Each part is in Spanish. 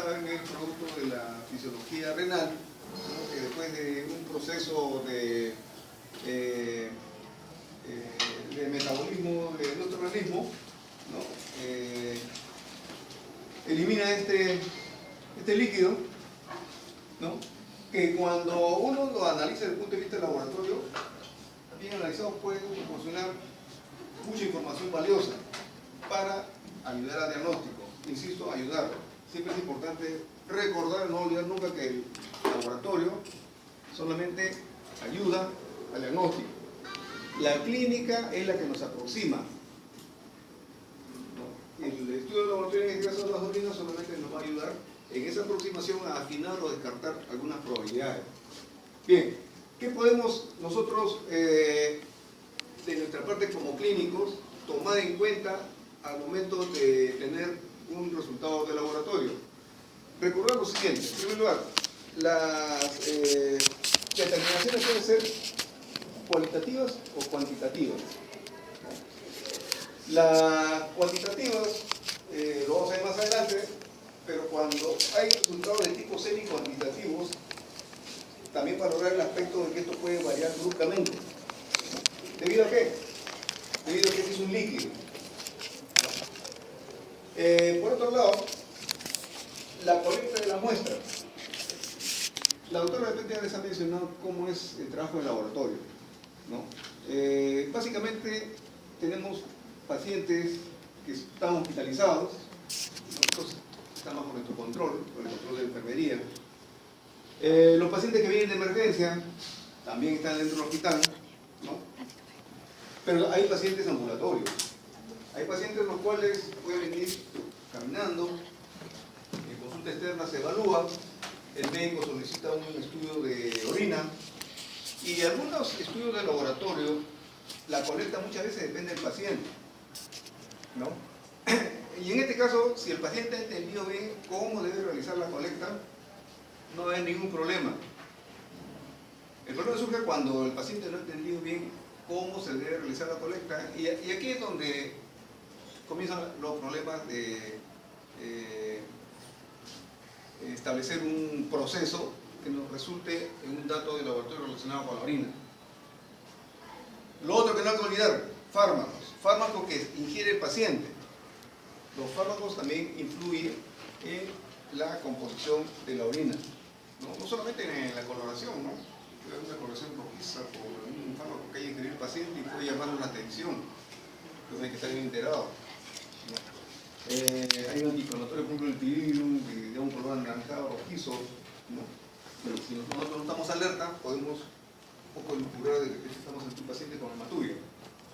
saben, es producto de la fisiología renal, ¿no? Que después de un proceso de metabolismo de nuestro organismo, ¿no? Elimina este líquido, ¿no? Que cuando uno lo analiza desde el punto de vista del laboratorio, bien analizado, puede proporcionar mucha información valiosa para ayudar al diagnóstico. Insisto, ayudar. Siempre es importante recordar, no olvidar nunca que el laboratorio solamente ayuda al diagnóstico. La clínica es la que nos aproxima. ¿No? El estudio del laboratorio en este caso de las orinas solamente nos va a ayudar en esa aproximación a afinar o descartar algunas probabilidades. Bien, ¿qué podemos nosotros de nuestra parte como clínicos tomar en cuenta al momento de tener un resultado de laboratorio? Recordar lo siguiente: en primer lugar, las determinaciones pueden ser cualitativas o cuantitativas. Las cuantitativas lo vamos a ver más adelante, pero cuando hay resultados de tipo semi-cuantitativos, también valorar el aspecto de que esto puede variar bruscamente. ¿Debido a qué? Debido a que este es un líquido. Por otro lado, la colecta de la muestra. La doctora de repente ya les ha mencionado cómo es el trabajo del laboratorio, ¿no? Básicamente tenemos pacientes que están hospitalizados, nosotros están bajo nuestro control, con el control de enfermería. Los pacientes que vienen de emergencia también están dentro del hospital, ¿no? Pero hay pacientes ambulatorios. Hay pacientes los cuales pueden venir caminando, en consulta externa se evalúa, el médico solicita un estudio de orina y algunos estudios de laboratorio, la colecta muchas veces depende del paciente, ¿no? Y en este caso, si el paciente ha entendido bien cómo debe realizar la colecta, no hay ningún problema. El problema surge cuando el paciente no ha entendido bien cómo se debe realizar la colecta, y aquí es donde comienzan los problemas de establecer un proceso que nos resulte en un dato de laboratorio relacionado con la orina. Lo otro que no hay que olvidar: fármacos que ingiere el paciente. Los fármacos también influyen en la composición de la orina, no solamente en la coloración, ¿no? Puede haber una coloración rojiza por un fármaco que haya ingerido el paciente y puede llamar la atención, entonces hay que estar bien enterado. Hay un antiinflamatorio, por ejemplo el tiridium, que da un color anaranjado rojizo, ¿no? Pero si nosotros no estamos alerta, podemos un poco elucubrar de que estamos ante un paciente con hematuria.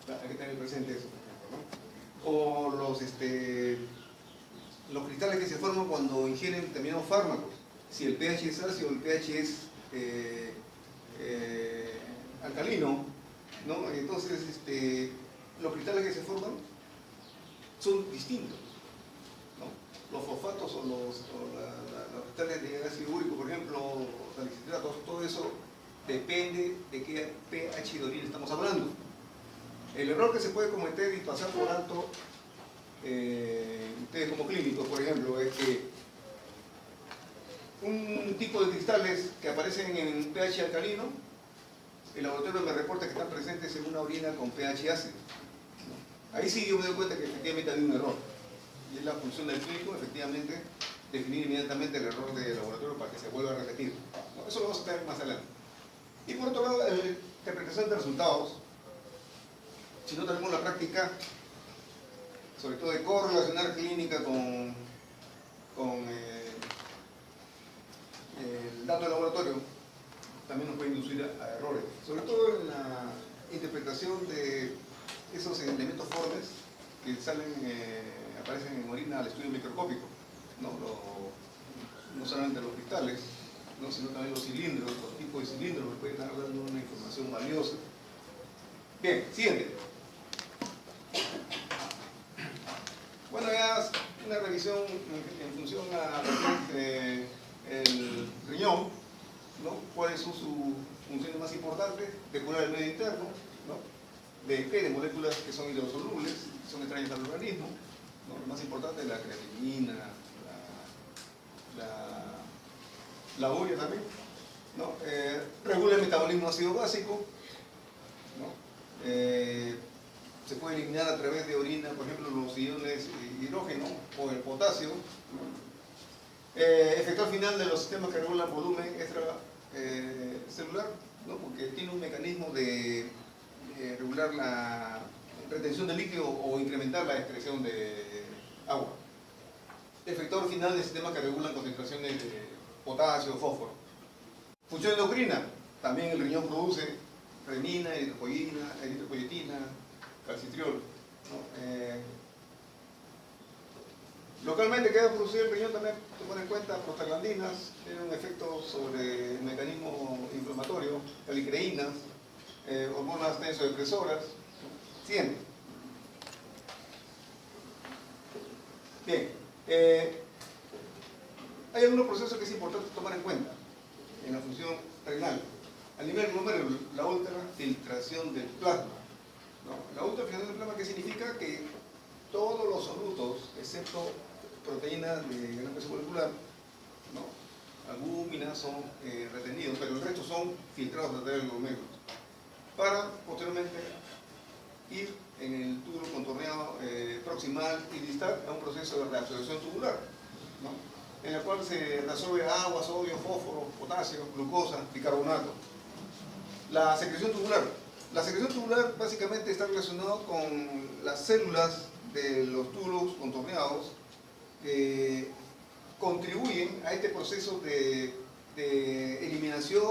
Hay que tener presente eso, por ejemplo, ¿no? O los cristales que se forman cuando ingieren determinados fármacos. Si el pH es ácido o el pH es alcalino, ¿no? Entonces los cristales que se forman son distintos, ¿no? Los fosfatos o los cristales de ácido úrico, por ejemplo, salicitratos, todo eso depende de qué pH de orina estamos hablando. El error que se puede cometer y pasar por alto ustedes como clínicos, por ejemplo, es que un tipo de cristales que aparecen en pH alcalino, el laboratorio me reporta que están presentes en una orina con pH ácido. Ahí sí yo me doy cuenta que efectivamente hay un error. Y es la función del clínico, efectivamente, definir inmediatamente el error del laboratorio para que se vuelva a repetir. Eso lo vamos a ver más adelante. Y por otro lado, la interpretación de resultados. Si no tenemos la práctica, sobre todo de correlacionar clínica con el dato del laboratorio, también nos puede inducir a errores, sobre todo en la interpretación de esos elementos formes que aparecen en orina al estudio microscópico, no solamente los cristales, ¿no? Sino también los cilindros, los tipos de cilindros nos pueden estar dando una información valiosa. Bien, siguiente. Bueno, ya una revisión en función a lo que es el riñón, ¿no? ¿Cuáles son sus funciones más importantes? Depurar el medio interno, ¿no? De moléculas que son hidrosolubles, que son extrañas al organismo, ¿no? Lo más importante es la creatinina, la la urea también, ¿no? Regula el metabolismo ácido básico, ¿no? Se puede eliminar a través de orina, por ejemplo, los iones hidrógeno o el potasio, ¿no? Efecto final de los sistemas que regulan volumen extracelular, ¿no? Porque tiene un mecanismo de regular la retención de líquido o incrementar la excreción de agua. Efector final de sistemas que regulan concentraciones de potasio o fósforo. Función endocrina, también el riñón produce renina, eritropoyetina, calcitriol, ¿no? Localmente, ¿qué va a producir el riñón? También tomar en cuenta prostaglandinas, tiene un efecto sobre el mecanismo inflamatorio, calicreínas, hormonas tensodepresoras. Siguiente. Bien, hay algunos procesos que es importante tomar en cuenta en la función renal. A nivel glomérulo, la ultrafiltración del plasma, ¿no? La ultrafiltración del plasma, ¿qué significa? Que todos los solutos, excepto proteínas de gran peso molecular, ¿no? Albúminas son retenidos, pero el resto son filtrados a través del glomérulo para posteriormente ir en el túbulo contorneado proximal y distal a un proceso de reabsorción tubular, ¿no? En el cual se reabsorbe agua, sodio, fósforo, potasio, glucosa, bicarbonato. La secreción tubular. La secreción tubular básicamente está relacionada con las células de los túbulos contorneados que contribuyen a este proceso de eliminación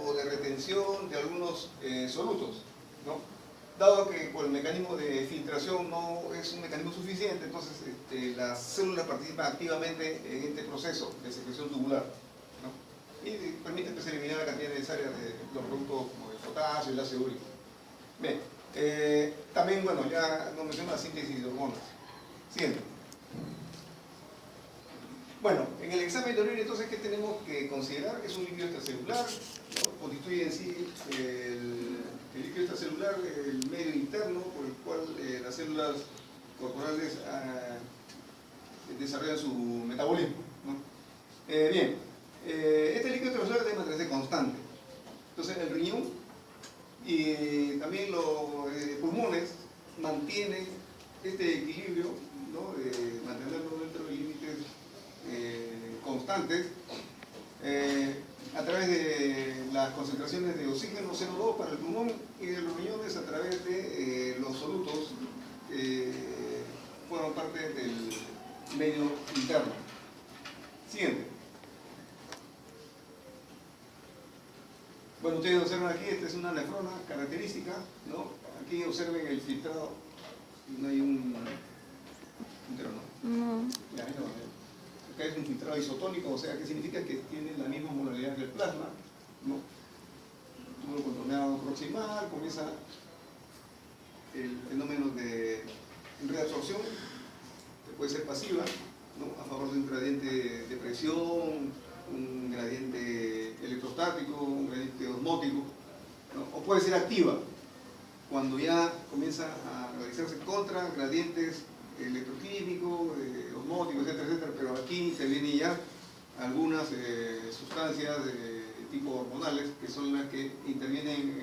o de retención de algunos solutos, ¿no? Dado que por el mecanismo de filtración no es un mecanismo suficiente, entonces las células participan activamente en este proceso de secreción tubular, ¿no? Y permite eliminar la cantidad necesaria de los productos como el potasio y el ácido úrico. Bien, también, bueno, ya nos menciona la síntesis de hormonas. Siguiente. Bueno, en el examen de orina, entonces, ¿qué tenemos que considerar? Es un líquido extracelular, ¿no? Constituye en sí el líquido extracelular, el medio interno por el cual las células corporales desarrollan su metabolismo, ¿no? Bien, este líquido extracelular debe mantenerse constante. Entonces, el riñón y también los pulmones mantienen este equilibrio, ¿no? De mantenerlo dentro de límites constantes a través de las concentraciones de oxígeno 0,2 para el pulmón y de los riñones a través de los solutos que fueron parte del medio interno. Siguiente. Bueno, ustedes observan aquí, esta es una nefrona característica, ¿no? Aquí observen el filtrado, no hay un entero, ¿no? No. Ya, no. Acá es un filtrado isotónico, o sea, que significa que tiene la misma molaridad que el plasma, ¿no? Túbulo contorneado proximal, comienza el fenómeno de reabsorción, que puede ser pasiva, ¿no? A favor de un gradiente de presión, un gradiente electrostático, un gradiente osmótico, ¿no? O puede ser activa, cuando ya comienza a realizarse contra gradientes electroquímicos, osmóticos, etcétera, etcétera, pero aquí intervienen ya algunas sustancias de tipo hormonales, que son las que intervienen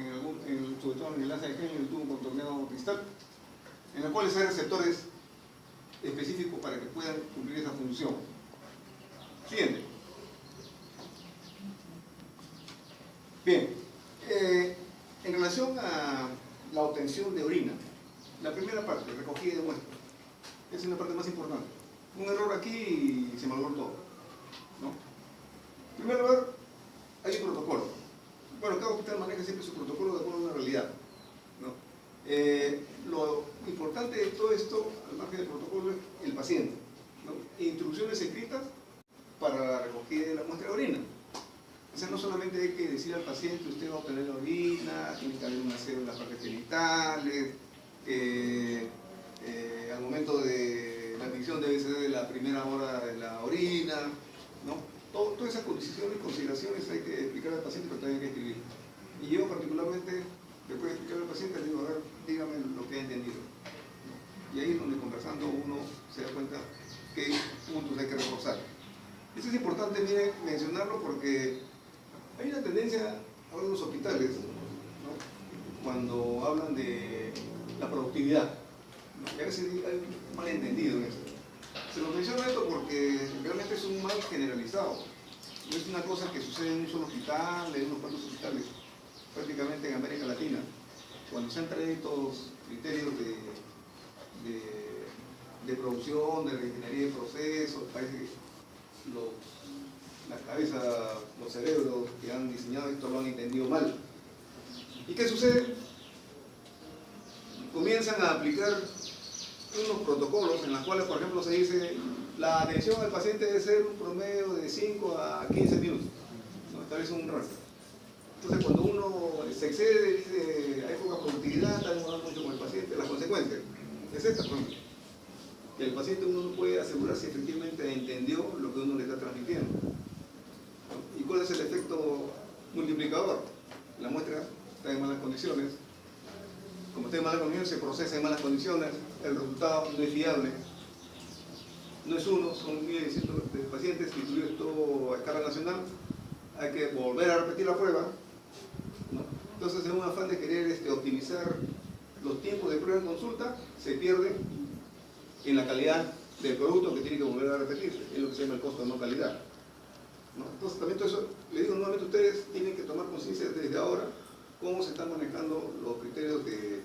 sobre todo en el enlace de genio y el tubo contorneado cristal, en los cuales hay receptores específicos para que puedan cumplir esa función. Siguiente. Bien, en relación a la obtención de orina, la primera parte, recogida de muestras, esa es la parte más importante. Un error aquí y se malogró todo, ¿no? En primer lugar, hay un protocolo. Bueno, cada hospital maneja siempre su protocolo de acuerdo a una realidad, ¿no? Lo importante de todo esto, al margen del protocolo, es el paciente, ¿no? Instrucciones escritas para la recogida de la muestra de orina. O sea, no solamente hay que decir al paciente, usted va a obtener la orina, tiene que haber un aseo en las partes genitales, al momento de la admisión debe ser de la primera hora de la orina, ¿no? Todas esas condiciones y consideraciones hay que explicar al paciente, pero también hay que escribir. Y yo particularmente, después de explicar al paciente, le digo, a ver, dígame lo que ha entendido, ¿no? Y ahí es donde conversando uno se da cuenta qué puntos hay que reforzar. Esto es importante, mire, mencionarlo porque hay una tendencia ahora en los hospitales, ¿no? Cuando hablan de la productividad, ¿no? Y a veces hay un malentendido en eso. Se lo menciono esto porque realmente es un mal generalizado. No es una cosa que sucede en un solo hospital, en unos cuantos hospitales, prácticamente en América Latina. Cuando se han traído estos criterios de producción, de reingeniería de procesos, parece que la cabeza, los cerebros que han diseñado esto lo han entendido mal. ¿Y qué sucede? Comienzan a aplicar unos protocolos en los cuales, por ejemplo, se dice la atención al paciente debe ser un promedio de 5 a 15 minutos, ¿no? Establece un rango. Entonces, cuando uno se excede, dice hay poca productividad, está demorando mucho con el paciente, las consecuencias es esta, por ejemplo, que el paciente uno no puede asegurar si efectivamente entendió lo que uno le está transmitiendo, ¿no? ¿Y cuál es el efecto multiplicador? La muestra está en malas condiciones. Como está en malas condiciones, se procesa en malas condiciones, el resultado no es fiable. No es uno, son 1.600 pacientes, distribuido esto a escala nacional. Hay que volver a repetir la prueba, ¿no? Entonces, en un afán de querer optimizar los tiempos de prueba en consulta, se pierde en la calidad del producto que tiene que volver a repetirse. Es lo que se llama el costo de no calidad, ¿no? Entonces, también todo eso, le digo nuevamente, ustedes tienen que tomar conciencia desde ahora cómo se están manejando los criterios de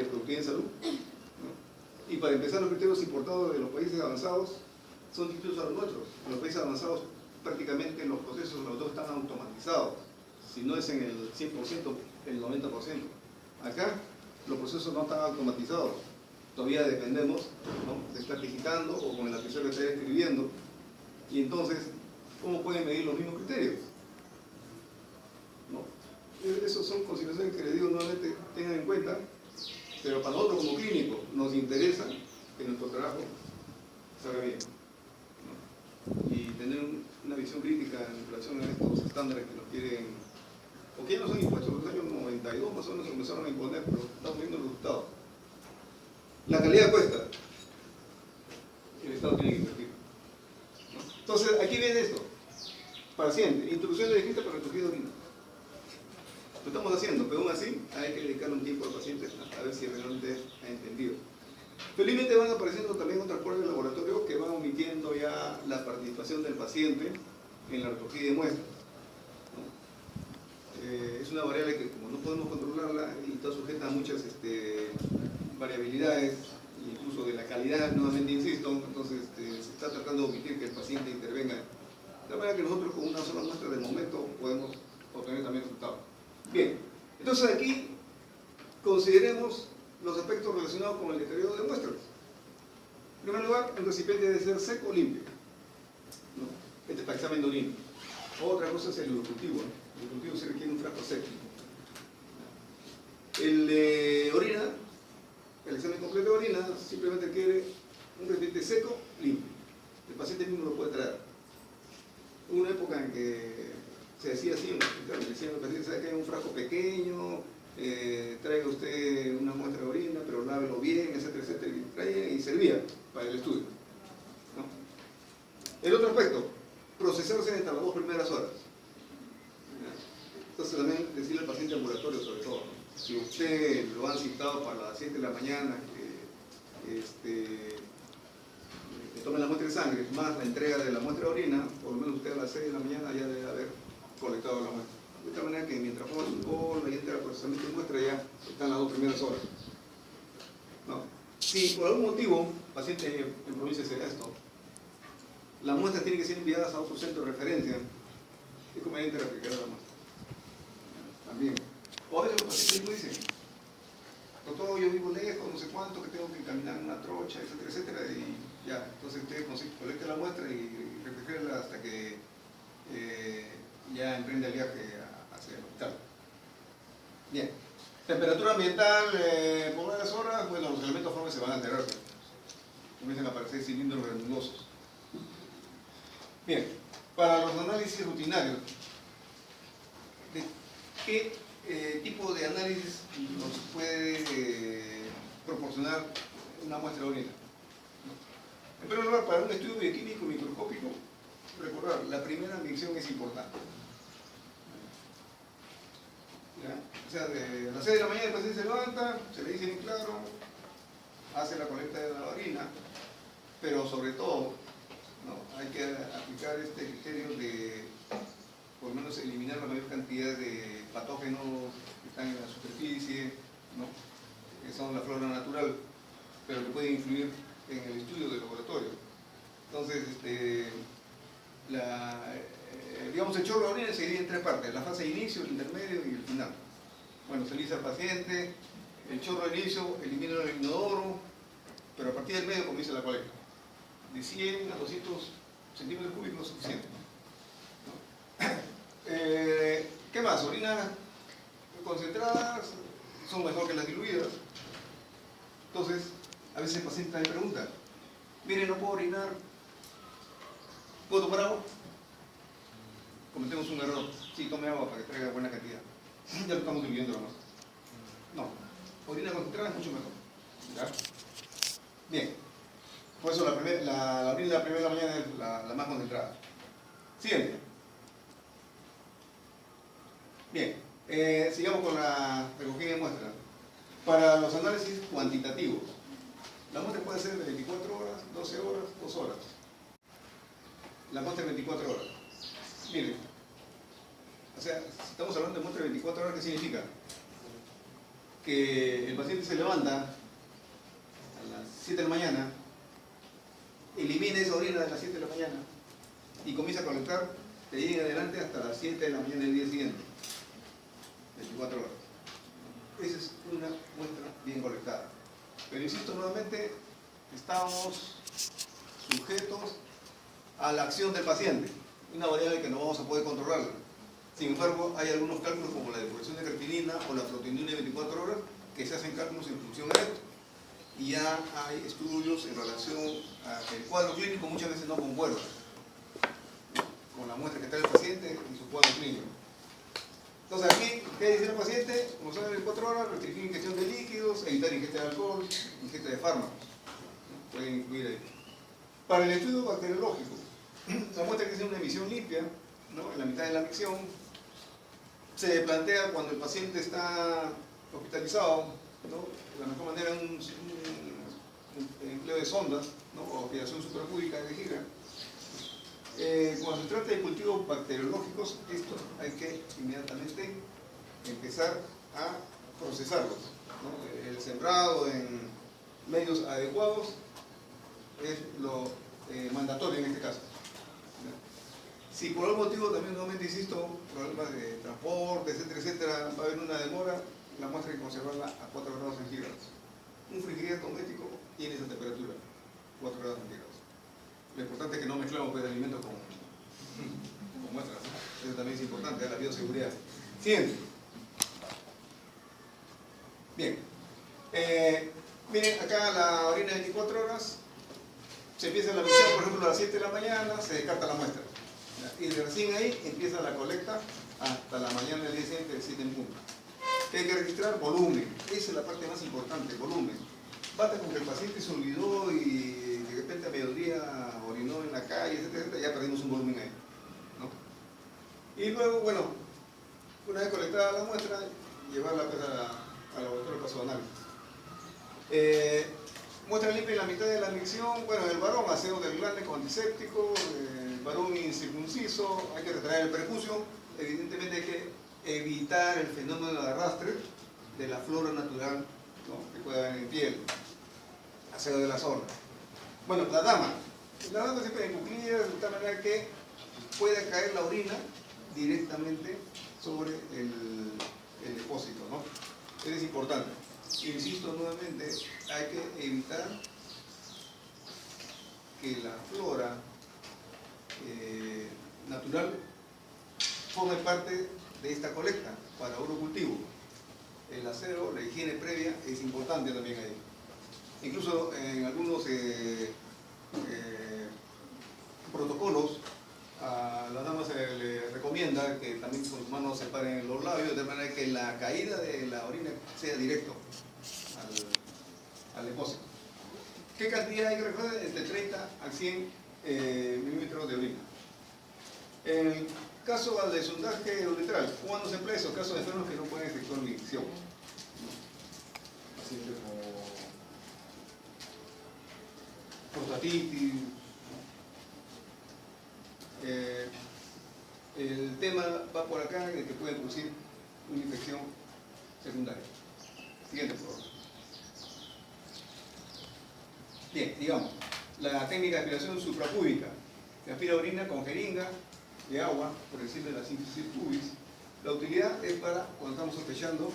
productividad en salud, ¿no? Y para empezar, los criterios importados de los países avanzados son distintos a los nuestros. En los países avanzados prácticamente los procesos los dos están automatizados, si no es en el 100%, el 90%. Acá los procesos no están automatizados, todavía dependemos, ¿no?, de estar digitando o con el lapicero que estar escribiendo, y entonces, ¿cómo pueden medir los mismos criterios? ¿No? Esas son consideraciones que les digo nuevamente, tengan en cuenta, pero para nosotros como clínicos nos interesa que nuestro trabajo salga bien, ¿no? Y tener una visión crítica en relación a estos estándares que nos quieren, o que ya no son impuestos, los años 92 más o menos se comenzaron a imponer, pero estamos viendo el resultado. La calidad cuesta, el Estado tiene que invertir, ¿no? Entonces, aquí viene esto, paciente, instrucción de descrita para recogida de orina. Lo estamos haciendo, pero aún así hay que dedicarle un tiempo al paciente a ver si realmente ha entendido. Felizmente van apareciendo también otras pruebas de laboratorio que van omitiendo ya la participación del paciente en la recogida de muestras, ¿no? Es una variable que, como no podemos controlarla y está sujeta a muchas variabilidades, incluso de la calidad, nuevamente insisto, entonces se está tratando de omitir que el paciente intervenga. De manera que nosotros con una sola muestra del momento podemos obtener también resultados. Bien, entonces aquí consideremos los aspectos relacionados con el deterioro de muestras. En primer lugar, el recipiente debe ser seco o limpio, ¿no? Este es para examen de orina. Otra cosa es el hidrocultivo, ¿no? El hidrocultivo se requiere un frasco seco. El de orina, el examen completo de orina, simplemente requiere un recipiente seco, limpio. El paciente mismo lo puede traer. Hubo una época en que se decía así, le decían al paciente, ¿sabe que hay un frasco pequeño? Traiga usted una muestra de orina, pero lávelo bien, etcétera, etcétera, y traía y servía para el estudio, ¿no? El otro aspecto, procesarse entre las 2 primeras horas. Entonces también decirle al paciente ambulatorio sobre todo, ¿no? Si usted lo han citado para las 7 de la mañana, que tome la muestra de sangre, más la entrega de la muestra de orina, por lo menos usted a las 6 de la mañana ya debe haber colectado la muestra. De esta manera que mientras ponga su cola y entra el procesamiento de muestra ya están las 2 primeras horas, ¿no? Si por algún motivo, paciente en provincia se da esto, las muestras tienen que ser enviadas a otro centro de referencia, es conveniente replicar la muestra. También. O a veces los pacientes dicen, doctor, yo vivo lejos, no sé cuánto, que tengo que caminar en una trocha, etcétera, etcétera, y ya, entonces usted colecta la muestra y refrigérela hasta que ya emprende el viaje hacia el hospital. Bien. Temperatura ambiental por varias horas, bueno, los elementos formes se van a alterar, comienzan a aparecer cilindros granulosos. Bien, para los análisis rutinarios, ¿de qué tipo de análisis nos puede proporcionar una muestra de orina? En primer lugar, para un estudio bioquímico microscópico, recordar la primera micción es importante. ¿Ya? O sea, de las 6 de la mañana el paciente se levanta, se le dice bien claro, hace la colecta de la orina, pero sobre todo, ¿no?, hay que aplicar este criterio de, por lo menos, eliminar la mayor cantidad de patógenos que están en la superficie, ¿no?, que son la flora natural, pero que pueden influir en el estudio del laboratorio. Entonces, digamos, el chorro de orina se divide en 3 partes: la fase de inicio, el intermedio y el final. Bueno, se lisa al paciente, el chorro de inicio elimina el inodoro, pero a partir del medio comienza la colecta. De 100 a 200 centímetros cúbicos es suficiente, ¿no? ¿Qué más? Orinas concentradas son mejor que las diluidas. Entonces, a veces el paciente también pregunta: mire, no puedo orinar, ¿puedo tomar agua? Cometemos un error. Sí, tome agua para que traiga buena cantidad. Ya lo estamos diluyendo la muestra. No, orina concentrada es mucho mejor. ¿Ya? Bien, por eso la orina de la primera de la mañana es la más concentrada. Siguiente. Bien, sigamos con la recogida de muestras. Para los análisis cuantitativos, la muestra puede ser de 24 horas, 12 horas, 2 horas. La muestra de 24 horas. Miren, o sea, si estamos hablando de muestra de 24 horas, ¿qué significa? Que el paciente se levanta a las 7 de la mañana, elimina esa orina de las 7 de la mañana y comienza a colectar de ahí en adelante hasta las 7 de la mañana del día siguiente. 24 horas. Esa es una muestra bien colectada. Pero insisto nuevamente, estamos sujetos a la acción del paciente, una variable que no vamos a poder controlar. Sin embargo, hay algunos cálculos como la depuración de creatinina o la proteinina de 24 horas que se hacen cálculos en función a esto. Y ya hay estudios en relación a que el cuadro clínico muchas veces no concuerda con la muestra que está el paciente y su cuadro clínico. Entonces aquí, ¿qué dice el paciente? Como saben, 24 horas, restringir ingestión de líquidos, evitar ingesta de alcohol, ingesta de fármacos. Pueden incluir ahí. Para el estudio bacteriológico, la muestra que es una emisión limpia, ¿no?, en la mitad de la micción, se plantea cuando el paciente está hospitalizado, ¿no?, la mejor manera es un empleo de sondas, ¿no?, o aspiración supracúbica de vejiga. Cuando se trata de cultivos bacteriológicos, esto hay que inmediatamente empezar a procesarlos, ¿no? El sembrado en medios adecuados es lo mandatorio en este caso. Si por algún motivo, también nuevamente insisto, problemas de transporte, etcétera, etcétera, va a haber una demora, la muestra hay que conservarla a 4 grados centígrados. Un refrigerador doméstico tiene esa temperatura, 4 grados centígrados. Lo importante es que no mezclamos pues, alimentos con muestras, ¿no? Eso también es importante, la bioseguridad. Siguiente. Bien. Miren, acá la orina de 24 horas, se empieza la micción, por ejemplo, a las 7 de la mañana, se descarta la muestra. Y de recién ahí empieza la colecta hasta la mañana del día siguiente, de 7 en punto. ¿Qué hay que registrar? Volumen. Esa es la parte más importante, volumen. Basta con que el paciente se olvidó y de repente a mediodía orinó en la calle, etcétera, etcétera, ya perdimos un volumen ahí, ¿no? Y luego, bueno, una vez colectada la muestra, llevarla pues, al laboratorio para su análisis. Muestra limpia en la mitad de la micción. Bueno, el varón, aseo del glande con antiséptico, el varón incircunciso, hay que retraer el prepucio. Evidentemente hay que evitar el fenómeno de arrastre de la flora natural, ¿no?, que pueda haber en piel. Aseo de la zona. Bueno, la dama siempre en cuclillas, de tal manera que pueda caer la orina directamente sobre el depósito, ¿no? Eso es importante. Insisto nuevamente, hay que evitar que la flora natural forme parte de esta colecta para urocultivo. El aseo, la higiene previa es importante también ahí. Incluso en algunos protocolos a las damas se les recomienda que también con sus manos separen los labios de manera que la caída de la orina sea directo al depósito. ¿Qué cantidad hay que recoger? Entre 30 a 100 milímetros de orina. En el caso de sondaje uretral, ¿cuándo se emplea eso? Casos de enfermos que no pueden efectuar micción. Pacientes con prostatitis. El tema va por acá de que puede producir una infección secundaria. Siguiente, por favor. Bien, digamos, la técnica de aspiración suprapúbica. Se aspira orina con jeringa de agua por encima de la síntesis pubis. La utilidad es para cuando estamos sospechando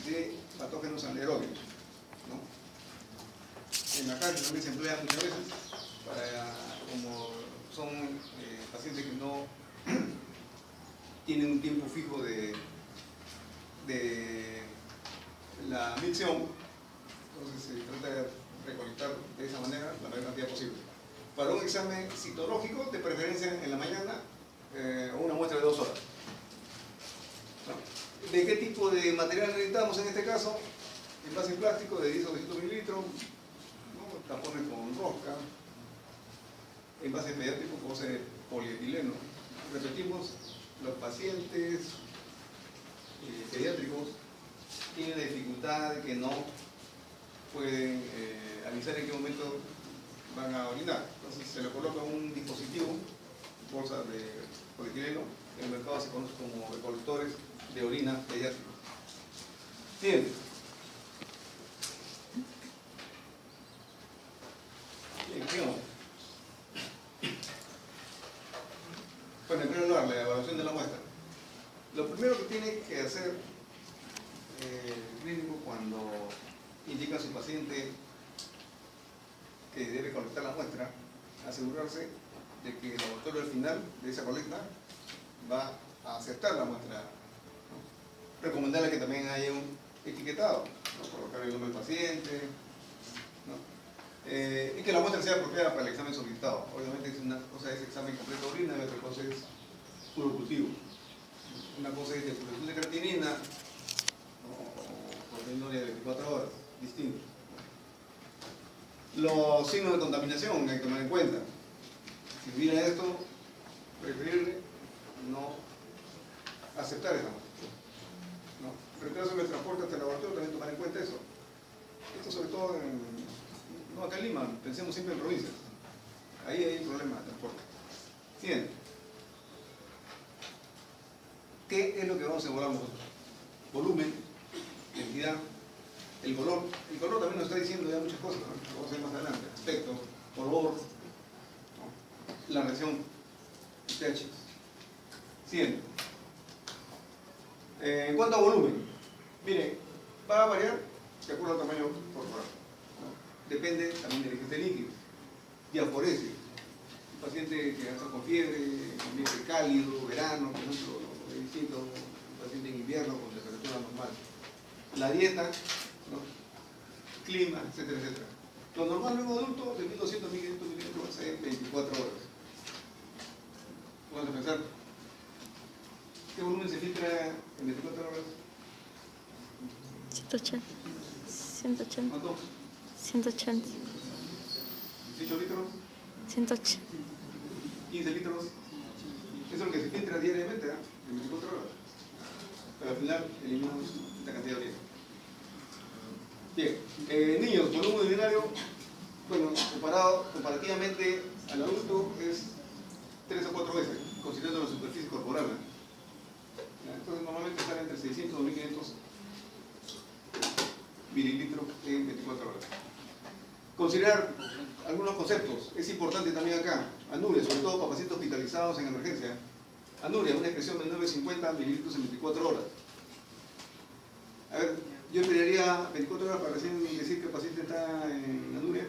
de patógenos anaerobios, ¿no? En la cárcel también se emplea muchas veces para, como son pacientes que no tienen un tiempo fijo de la micción, entonces se trata de recolectar de esa manera la mayor cantidad posible. Para un examen citológico, de preferencia en la mañana, una muestra de 2 horas. ¿No? ¿De qué tipo de material necesitamos en este caso? Envase plástico de 10 o 200 mililitros, ¿no? Tapones con rosca, envase pediátrico como de polietileno. Repetimos, los pacientes pediátricos tienen la dificultad de que no pueden avisar en qué momento van a orinar. Entonces se le coloca un dispositivo, bolsa de polietileno, en el mercado se conoce como recolectores de orina pediátricos. Bien. Bien, sigamos. Bueno, en primer lugar, la evaluación de la muestra. Lo primero que tiene que hacer el clínico cuando indica a su paciente que debe colectar la muestra, asegurarse de que el laboratorio al final de esa colecta va a aceptar la muestra, ¿no? Recomendarle que también haya un etiquetado, ¿no? Colocar el nombre del paciente, ¿no? Y que la muestra sea apropiada para el examen solicitado. Obviamente una cosa es examen completo de orina y otra cosa es puro cultivo. Una cosa es depuración de creatinina, ¿no? O proteinuria de 24 horas, distinto. Los signos de contaminación hay que tomar en cuenta. Si hubiera esto, preferible no aceptar esa muestra, ¿no? Pero en caso de transporte hasta el laboratorio, también tomar en cuenta eso. Esto sobre todo no acá en Lima, pensemos siempre en provincias. Ahí hay un problema de transporte. Siguiente. ¿Qué es lo que vamos a evaluar nosotros? Volumen, densidad, el color. El color también nos está diciendo ya muchas cosas, ¿no? Lo vamos a ver más adelante. Aspecto, color, ¿no? La reacción pH. Siguiente. En cuanto a volumen, mire, va a variar de acuerdo al tamaño corporal, ¿no? Depende también del agente líquido. Diaforesis. Un paciente que anda con fiebre, ambiente cálido, verano, por ejemplo, es distinto. Un paciente en invierno con temperatura normal. La dieta, ¿no? Clima, etcétera, etcétera. Lo normal en un adulto de 1200 a 1500 mililitros en 24 horas. Vamos a pensar, ¿qué volumen se filtra en 24 horas? 180. 180. ¿Cuánto? 180. 18 litros, 180. 15 litros. Eso es lo que se filtra diariamente, ¿eh? En 24 horas. Pero al final eliminamos esta cantidad de orina. Bien, niños, volumen urinario, bueno, comparativamente al adulto es 3 o 4 veces, considerando la superficie corporal. Entonces normalmente sale entre 600 y 1500 mililitros en 24 horas. Considerar algunos conceptos, es importante también acá. Anuria, sobre todo para pacientes hospitalizados en emergencia. Anuria, una expresión de 950 mililitros en 24 horas. A ver, yo esperaría 24 horas para recién decir que el paciente está en anuria.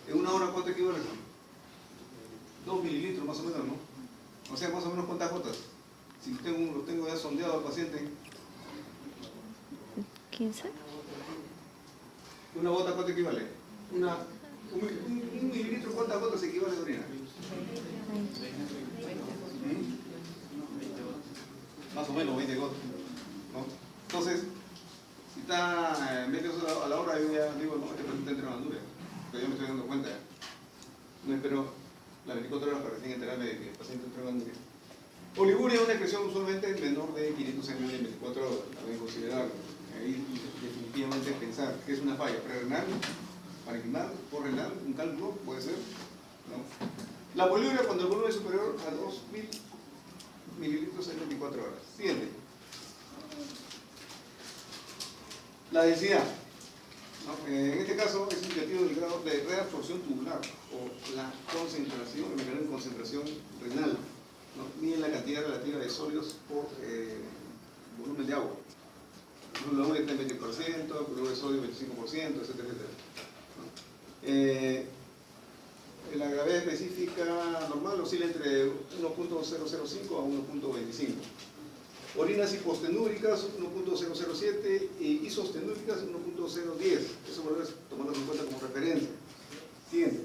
En una hora, ¿cuánto equivale? 2 mililitros más o menos, ¿no? O sea, más o menos ¿cuántas gotas? Si lo tengo ya sondeado al paciente. 15. ¿Una gota cuánto equivale? Un mililitro, ¿cuántas gotas equivale de orina? 20. Más o menos 20 gotas, ¿no? Entonces, si está 20 gotas a la hora, yo ya digo, no, este paciente entra en anuria. Pero yo me estoy dando cuenta. No espero las 24 horas para recién enterarme de que el paciente entró en anuria. Oliguria es una excreción usualmente menor de 500 ml en 24 horas, también considerarlo. Ahí definitivamente pensar que es una falla prerenal, parenquimal, porrenal, un cálculo, puede ser, ¿no? La poliuria cuando el volumen es superior a 2000 mililitros en 24 horas. Siguiente. La densidad. ¿No? En este caso es indicativo del grado de reabsorción tubular o la concentración, el mecanismo de concentración renal, ¿no? Ni en la cantidad relativa de sólidos por volumen de agua. El volumen está en 20%, el volumen de sodio 25%, etcétera, etcétera. ¿No? La gravedad específica normal oscila entre 1.005 a 1.25. Orinas hipostenúricas 1.007 y isostenúricas 1.010. Eso valores tomarlos en cuenta como referencia. Siguiente.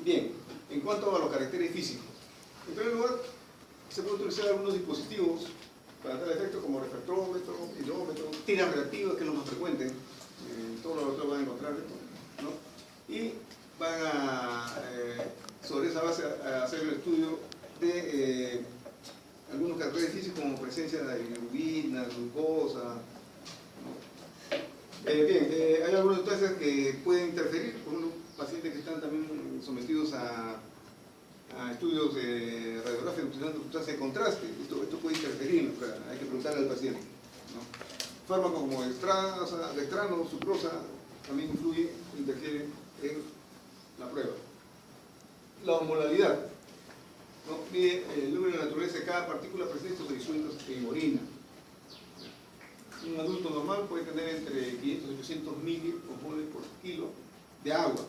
Bien, en cuanto a los caracteres físicos. En primer lugar, se pueden utilizar algunos dispositivos para tal efecto como refractómetro, hidrómetro, tiras reactivas, que es lo más frecuente. Todos los laboratorios van a encontrar esto, ¿no? Y van a, sobre esa base, a hacer el estudio de algunos caracteres físicos como presencia de bilirrubina, glucosa, ¿no? Hay algunas sustancias que pueden interferir con unos pacientes que están también sometidos a estudios radiográficos utilizando sustancias de contraste. Esto puede interferir, hay que preguntarle al paciente, ¿no? Fármacos como dextrano, sucrosa, también influye, interfiere en la prueba. La osmolalidad, ¿no? Mide el número de la naturaleza de cada partícula presente o disueltos en orina. Un adulto normal puede tener entre 500 y 800 miliosmoles por kilo de agua.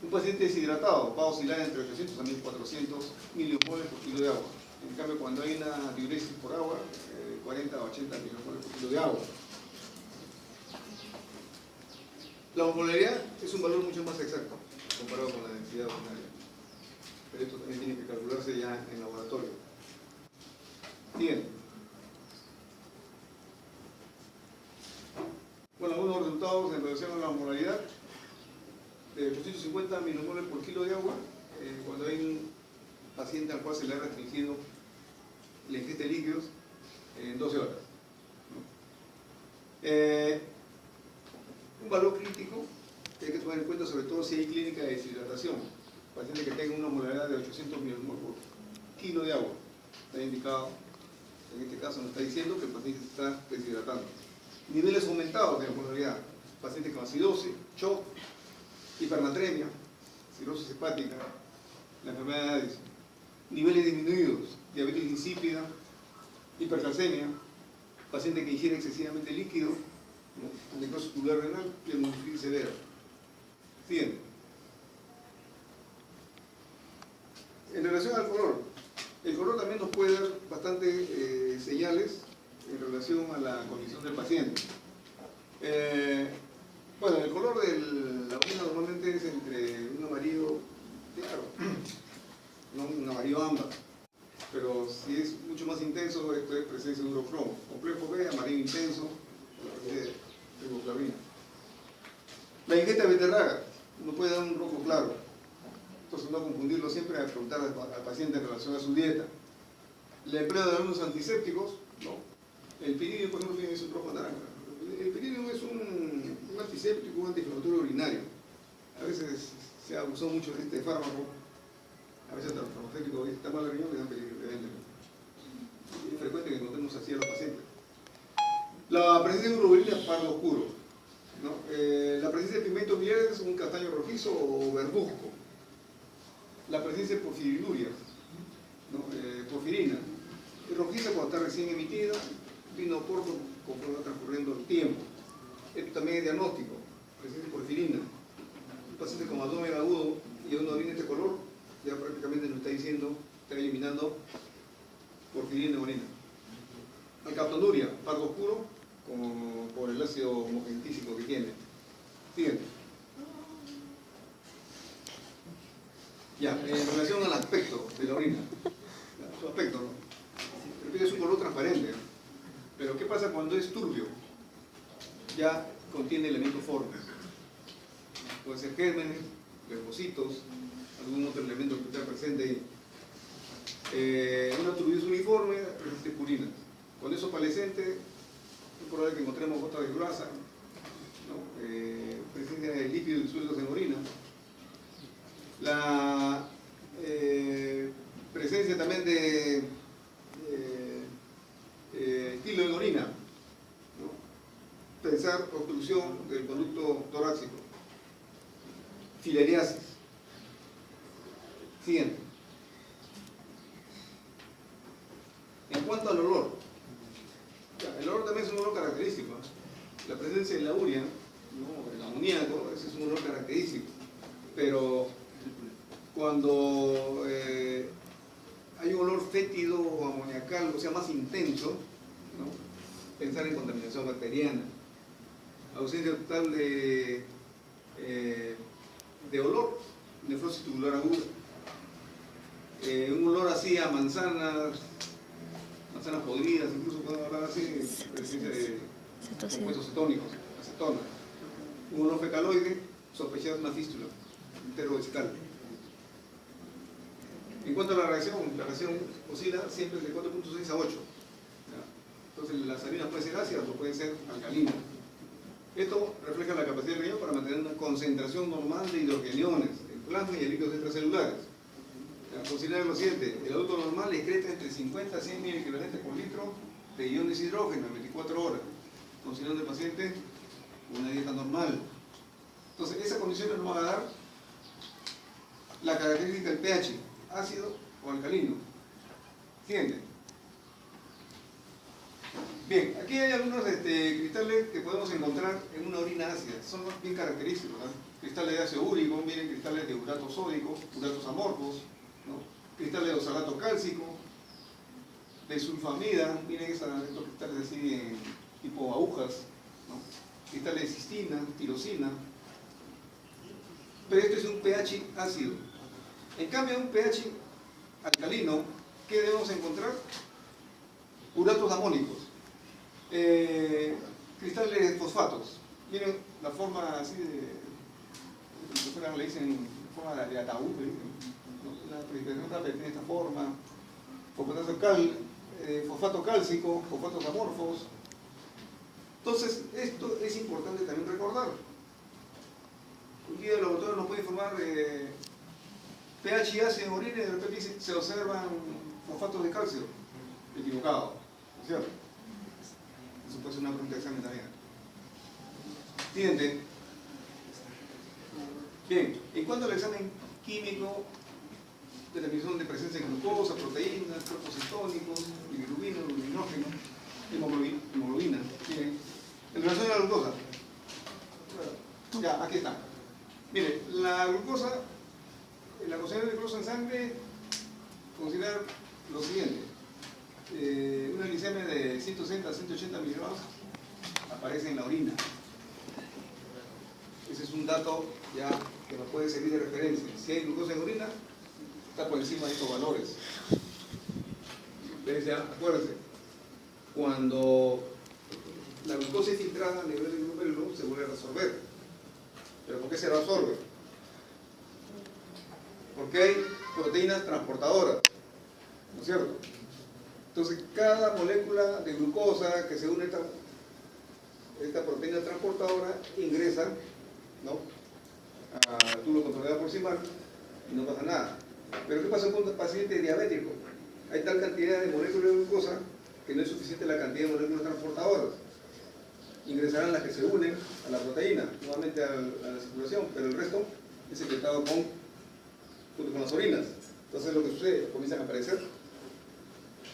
Un paciente deshidratado va a oscilar entre 800 a 1400 miliosmoles por kilo de agua. En cambio, cuando hay una diuresis por agua, 40 a 80 miliosmoles por kilo de agua. La osmolaridad es un valor mucho más exacto comparado con la densidad ordinaria. Pero esto también tiene que calcularse ya en laboratorio. Bien. Bueno, algunos resultados en relación a la osmolaridad. De 850 milimoles por kilo de agua, cuando hay un paciente al cual se le ha restringido la ingesta de líquidos en 12 horas. Un valor crítico que hay que tomar en cuenta, sobre todo si hay clínica de deshidratación. Paciente que tenga una osmolaridad de 800 milimoles por kilo de agua, está indicado, en este caso nos está diciendo que el paciente se está deshidratando. Niveles aumentados de osmolaridad, pacientes con acidosis, shock, hipernatremia, cirrosis hepática, la enfermedad de Addison. Niveles disminuidos, diabetes insípida, hipercalcemia, paciente que ingiere excesivamente líquido, ¿no? Necrosis tubular renal, pneumonitis severa. Siguiente. En relación al color, el color también nos puede dar bastantes señales en relación a la condición del paciente. Bueno, el color de la orina normalmente es entre un amarillo claro, no un amarillo ámbar, pero si es mucho más intenso, esto es presencia de urocromo. Complejo B, amarillo intenso, de riboflavina. La ingesta de beterraga no puede dar un rojo claro, entonces no confundirlo siempre, a preguntar al paciente en relación a su dieta. El empleo de algunos antisépticos, ¿no? El piridio, por ejemplo, es un rojo naranja. El piridio es un antiséptico, un antiinflamatorio urinario. A veces se abusó mucho de este fármaco, a veces el farmacéutico está mal riñón, le dan piridio, es frecuente que encontremos así a los pacientes. La presencia de urobilina pardo oscuro, ¿no? La presencia de pigmentos biliares, un castaño rojizo o verduzco. La presencia de porfirinuria, ¿no? Porfirina, es rojiza cuando está recién emitida, vino corto conforme va transcurriendo el tiempo. Esto también es diagnóstico, presencia de porfirina. Un paciente con abdomen agudo y una orina de este color, ya prácticamente nos está diciendo, está eliminando porfirina en orina. Alcaptonuria, pardo oscuro, por el ácido homogenetícico que tiene. Siguiente. Ya, en relación al aspecto de la orina, su aspecto, ¿no? Es un color transparente, ¿no? Pero ¿qué pasa cuando es turbio? Ya contiene elementos formes. Puede ser gérmenes, leucocitos, algún otro elemento que presente ahí. Una turbidez uniforme, presente purina. Con eso palescente, es probable que encontremos gota de grasa, ¿no? Presencia de lípidos disueltos en orina. La presencia también de estilo en orina, ¿no? Pensar obstrucción del conducto torácico. Filariasis. Siguiente. En cuanto al olor, el olor también es un olor característico. La presencia de la urea, ¿no? El amoníaco, ese es un olor característico. Pero cuando hay un olor fétido o amoniacal, o sea, más intenso, ¿no? Pensar en contaminación bacteriana. Ausencia total de olor, nefrosis tubular aguda. Un olor así a manzanas podridas, incluso podemos hablar así de presencia de compuestos cetónicos, acetona. Un olor fecaloide, sospechado de una fístula enterovesical. En cuanto a la reacción oscila siempre de 4.6 a 8. ¿Ya? Entonces las salinas pueden ser ácidas o pueden ser alcalinas. Esto refleja la capacidad del riñón para mantener una concentración normal de hidrogeniones, el plasma y el líquidos extracelulares. Considerar lo siguiente: el adulto normal excreta entre 50 a 100 mil equivalentes por litro de iones de hidrógeno en 24 horas. Considerando el paciente una dieta normal. Entonces, esas condiciones nos van a dar la característica del pH, ácido o alcalino. Siguiente. Bien, aquí hay algunos cristales que podemos encontrar en una orina ácida. Son bien característicos, ¿no? Cristales de ácido úrico, miren, cristales de urato sódico, uratos amorfos, ¿no? Cristales de oxalato cálcico, de sulfamida, miren estos cristales así tipo agujas, ¿no? Cristales de cistina, tirosina. Pero esto es un pH ácido. En cambio, un pH alcalino, ¿qué debemos encontrar? Uratos amónicos, cristales de fosfatos. Miren la forma así le dicen forma de ataúd, la precipitación de esta forma, fosfato cálcico, fosfatos amorfos. Entonces, esto es importante también recordar. Un día el laboratorio nos puede informar de pH ácido en orina y de repente se observan fosfatos de calcio. Equivocado, ¿no es cierto? Eso puede ser una pregunta de examen también. Siguiente. Bien, en cuanto al examen químico, determinación de presencia de glucosa, proteínas, cuerpos cetónicos, bilirrubina, gluminógeno, hemoglobina. Bien. En relación a la glucosa, ya, aquí está. Mire, la glucosa, la concentración de glucosa en sangre, considerar lo siguiente. Una glicemia de 160 a 180 miligramos aparece en la orina. Ese es un dato ya que nos puede servir de referencia. Si hay glucosa en orina, está por encima de estos valores. Entonces ya, acuérdense, cuando la glucosa es filtrada a nivel del glomérulo, se vuelve a resorber. ¿Pero por qué se resorbe? Porque hay proteínas transportadoras, ¿no es cierto? Entonces, cada molécula de glucosa que se une a esta proteína transportadora ingresa, ¿no?, al túbulo controlador proximal y no pasa nada. Pero ¿qué pasa con un paciente diabético? Hay tal cantidad de moléculas de glucosa que no es suficiente la cantidad de moléculas transportadoras. Ingresarán las que se unen a la proteína, nuevamente a la circulación, pero el resto es secretado junto con las orinas. Entonces lo que sucede, comienzan a aparecer,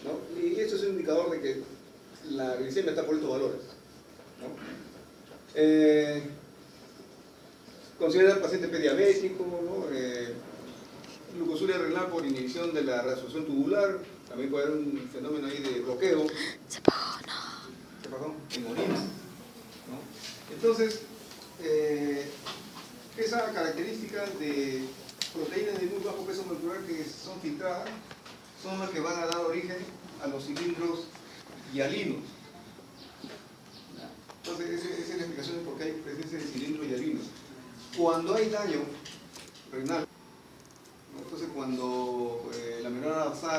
¿no? Y esto es un indicador de que la glicemia está por estos valores, ¿no? Considera al paciente prediabético, ¿no? Glucosuria renal por inhibición de la reabsorción tubular, también puede haber un fenómeno ahí de bloqueo. Se apagó, no. ¿Qué pasó? En orina, ¿no? Entonces, esa característica de proteínas de muy bajo peso molecular que son filtradas son las que van a dar origen a los cilindros hialinos. Entonces, esa es la explicación de por qué hay presencia de cilindros hialinos. Cuando hay daño renal, ¿no? Entonces cuando primera sal.